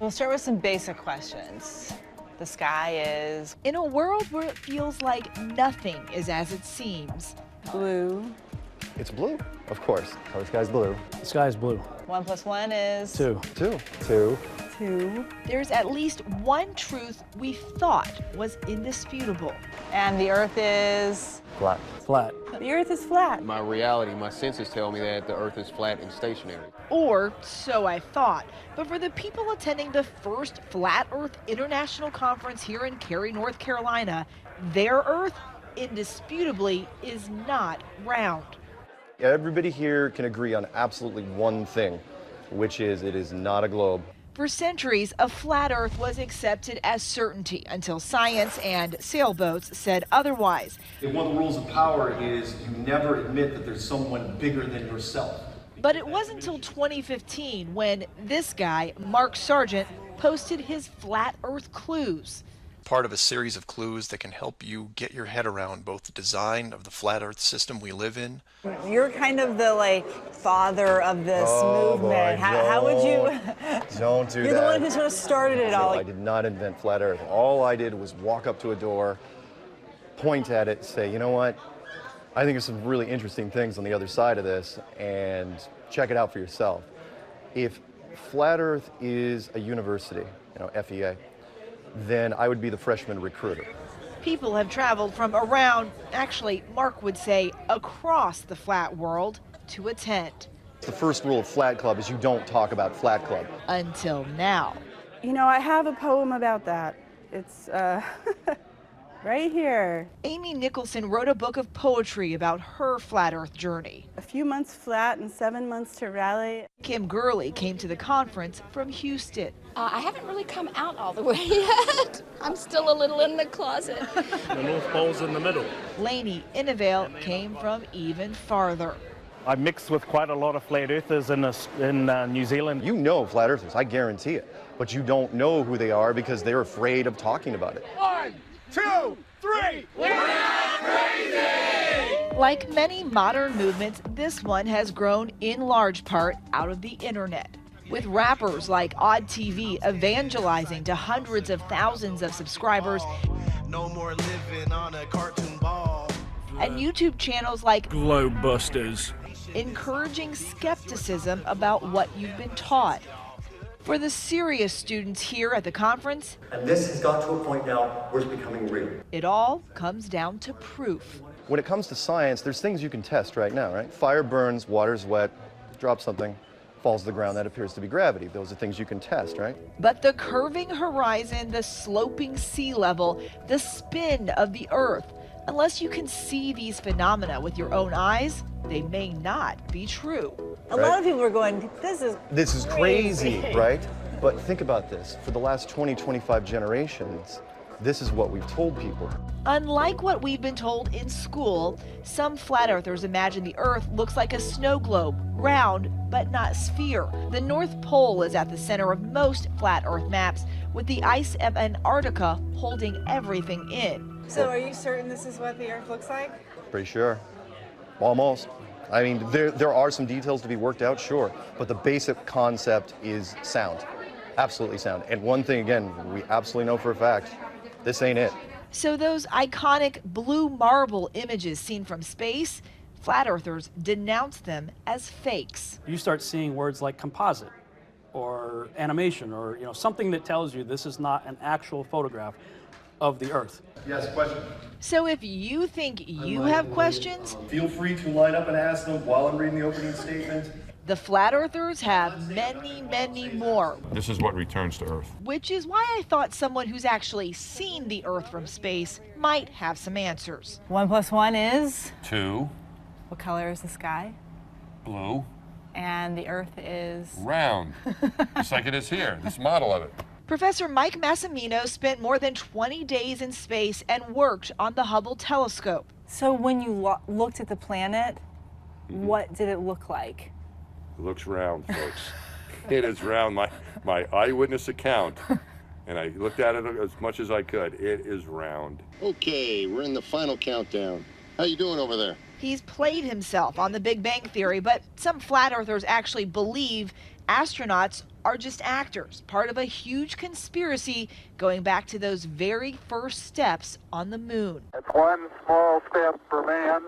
We'll start with some basic questions. The sky is... In a world where it feels like nothing is as it seems. Blue. It's blue, of course. Oh, the sky's blue. The sky is blue. 1 + 1 is... 2. 2. 2. 2. There's at least one truth we thought was indisputable. And the Earth is... Flat. Flat. The Earth is flat. My reality, my senses tell me that the Earth is flat and stationary. Or so I thought. But for the people attending the first Flat Earth International Conference here in Cary, North Carolina, their Earth indisputably is not round. Everybody here can agree on absolutely one thing, which is it is not a globe. For centuries, a flat Earth was accepted as certainty until science and sailboats said otherwise. One of the rules of power is you never admit that there's someone bigger than yourself. But it wasn't until 2015 when this guy, Mark Sargent, posted his flat Earth clues. Part of a series of clues that can help you get your head around both the design of the flat Earth system we live in. You're kind of the father of this movement. Boy, how would you? Don't do that. You're the one who sort of started it all. I did not invent flat Earth. All I did was walk up to a door, point at it, say, you know what? I think there's some really interesting things on the other side of this, and check it out for yourself. If flat Earth is a university, FEA, then I would be the freshman recruiter. People have traveled from around, actually, Mark would say, across the flat world to attend. The first rule of Flat Club is you don't talk about Flat Club. Until now. I have a poem about that. It's right here. Amy Nicholson wrote a book of poetry about her flat Earth journey. A few months flat and 7 months to rally. Kim Gurley came to the conference from Houston. I haven't really come out all the way yet. I'm still a little in the closet. The North Pole's in the middle. Lainey Innevale came from even farther. I mixed with quite a lot of flat earthers in New Zealand. You know Flat Earthers, I guarantee it. But you don't know who they are because they're afraid of talking about it. 1, 2, 3. We're not crazy! Like many modern movements, this one has grown in large part out of the internet, with rappers like Odd TV evangelizing to hundreds of thousands of subscribers. No more living on a cartoon ball. And YouTube channels like Globebusters. encouraging skepticism about what you've been taught. For the serious students here at the conference, and this has got to a point now where it's becoming real. It all comes down to proof. When it comes to science, there's things you can test right now, right? Fire burns, water's wet, drop something, falls to the ground, that appears to be gravity. Those are things you can test, right? But the curving horizon, the sloping sea level, the spin of the Earth, unless you can see these phenomena with your own eyes, they may not be true. A lot of people are going, this is crazy, right? But think about this. For the last 20, 25 generations, this is what we've told people. Unlike what we've been told in school, some flat earthers imagine the Earth looks like a snow globe, round but not sphere. The North Pole is at the center of most flat Earth maps, with the ice of Antarctica holding everything in. So are you certain this is what the Earth looks like? Pretty sure. Almost. I mean, there are some details to be worked out, sure, but the basic concept is sound. Absolutely sound. And one thing, again, we absolutely know for a fact, this ain't it. So those iconic blue marble images seen from space, flat earthers denounce them as fakes. You start seeing words like composite or animation or something that tells you this is not an actual photograph of the Earth. Yes, question. So if you think you have questions, Feel free to line up and ask them while I'm reading the opening statement. the flat earthers have many, many more. This is what returns to Earth. Which is why I thought someone who's actually seen the Earth from space might have some answers. 1 + 1 is? 2. What color is the sky? Blue. And the Earth is? Round. Just like it is here, this model of it. Professor Mike Massimino spent more than 20 days in space and worked on the Hubble telescope. So when you looked at the planet, what did it look like? It looks round, folks. It is round. My eyewitness account, and I looked at it as much as I could. It is round. Okay, we're in the final countdown. How you doing over there? He's played himself on the Big Bang Theory, but some flat earthers actually believe astronauts are just actors, part of a huge conspiracy going back to those very first steps on the moon. It's one small step for man,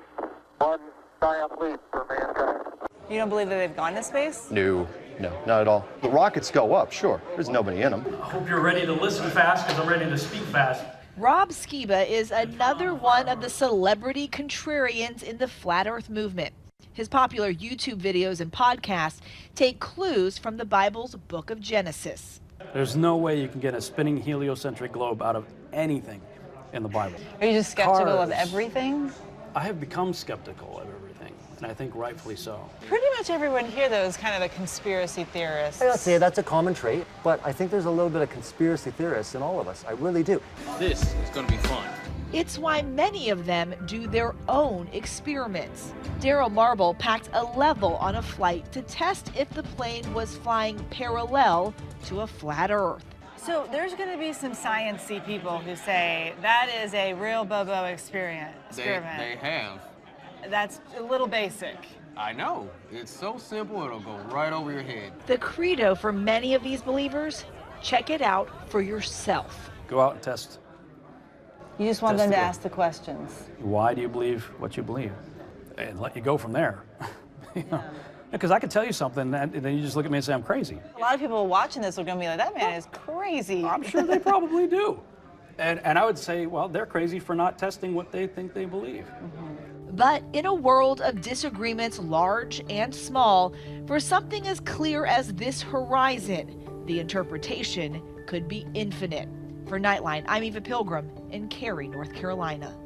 one giant leap for mankind. You don't believe that they've gone to space? No, not at all. The rockets go up, sure. There's nobody in them. I hope you're ready to listen fast because I'm ready to speak fast. Rob Skiba is another one of the celebrity contrarians in the flat earth movement. His popular YouTube videos and podcasts take clues from the Bible's book of Genesis. There's no way you can get a spinning heliocentric globe out of anything in the Bible. Are you just skeptical of Cars. everything? I have become skeptical of everything, and I think rightfully so. Pretty much everyone here, though, is kind of a conspiracy theorist. I gotta say, that's a common trait, but I think there's a little bit of conspiracy theorists in all of us. I really do. This is gonna be fun. It's why many of them do their own experiments. Daryl Marble packed a level on a flight to test if the plane was flying parallel to a flat Earth. So there's going to be some sciencey people who say that is a real Bobo experiment. They have. That's a little basic. I know. It's so simple, it'll go right over your head. The credo for many of these believers, check it out for yourself. Go out and test. You just want them to ask the questions. Why do you believe what you believe? And let you go from there. Because I could tell you something, and then you just look at me and say I'm crazy. A lot of people watching this are going to be like, that man is crazy. I'm sure they probably do. And I would say, well, they're crazy for not testing what they think they believe. But in a world of disagreements large and small, for something as clear as this horizon, the interpretation could be infinite. For Nightline, I'm Eva Pilgrim in Cary, North Carolina.